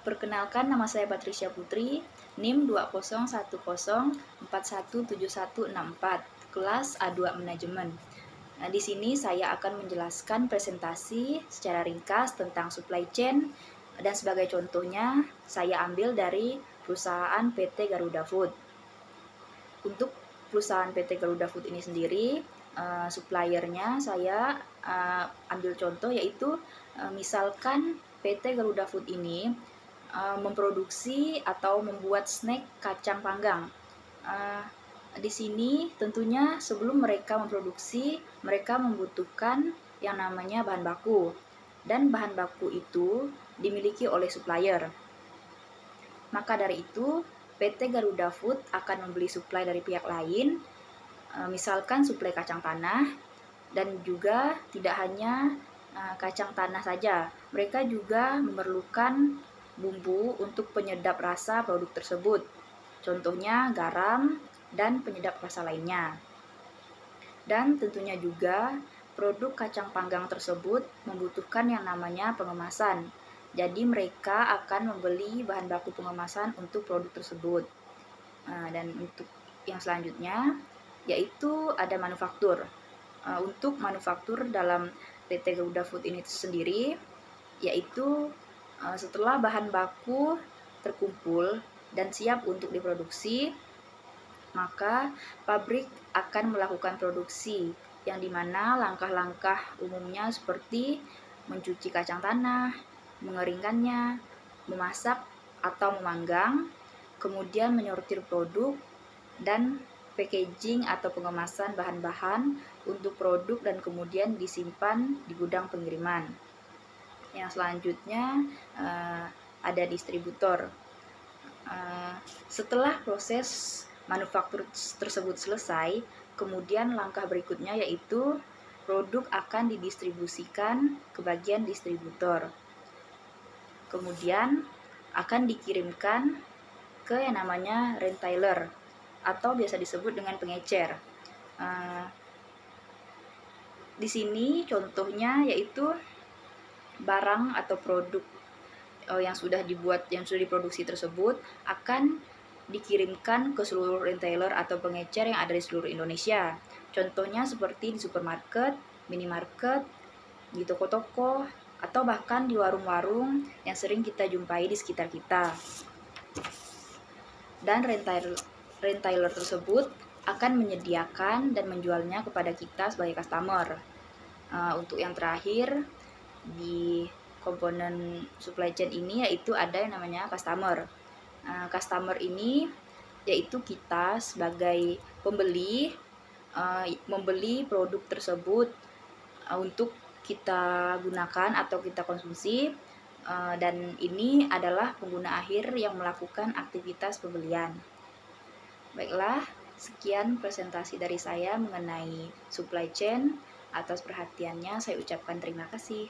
Perkenalkan, nama saya Patricia Putri, NIM 201041417164, kelas A2 Manajemen. Nah, di sini saya akan menjelaskan presentasi secara ringkas tentang supply chain, dan sebagai contohnya saya ambil dari perusahaan PT Garuda Food. Untuk perusahaan PT Garuda Food ini sendiri, suppliernya saya ambil contoh, yaitu misalkan PT Garuda Food ini memproduksi atau membuat snack kacang panggang. Di sini tentunya sebelum mereka memproduksi, mereka membutuhkan yang namanya bahan baku, dan bahan baku itu dimiliki oleh supplier. Maka dari itu, PT Garuda Food akan membeli supply dari pihak lain, misalkan suplai kacang tanah, dan juga tidak hanya kacang tanah saja, mereka juga memerlukan bumbu untuk penyedap rasa produk tersebut, contohnya garam dan penyedap rasa lainnya. Dan tentunya juga produk kacang panggang tersebut membutuhkan yang namanya pengemasan. Jadi mereka akan membeli bahan baku pengemasan untuk produk tersebut. Dan untuk yang selanjutnya yaitu ada manufaktur. Untuk manufaktur dalam PT Garuda Food ini sendiri, yaitu setelah bahan baku terkumpul dan siap untuk diproduksi, maka pabrik akan melakukan produksi, yang dimana langkah-langkah umumnya seperti mencuci kacang tanah, mengeringkannya, memasak atau memanggang, kemudian menyortir produk, dan packaging atau pengemasan bahan-bahan untuk produk, dan kemudian disimpan di gudang pengiriman. Yang selanjutnya ada distributor. Setelah proses manufaktur tersebut selesai, kemudian langkah berikutnya yaitu produk akan didistribusikan ke bagian distributor. Kemudian akan dikirimkan ke yang namanya retailer atau biasa disebut dengan pengecer. Di sini contohnya yaitu barang atau produk yang sudah diproduksi tersebut akan dikirimkan ke seluruh retailer atau pengecer yang ada di seluruh Indonesia. Contohnya seperti di supermarket, minimarket, di toko-toko, atau bahkan di warung-warung yang sering kita jumpai di sekitar kita. Dan retailer tersebut akan menyediakan dan menjualnya kepada kita sebagai customer. Untuk yang terakhir di komponen supply chain ini yaitu ada yang namanya customer. Customer ini yaitu kita sebagai pembeli, membeli produk tersebut untuk kita gunakan atau kita konsumsi, dan ini adalah pengguna akhir yang melakukan aktivitas pembelian. Baiklah, sekian presentasi dari saya mengenai supply chain. Atas perhatiannya saya ucapkan terima kasih.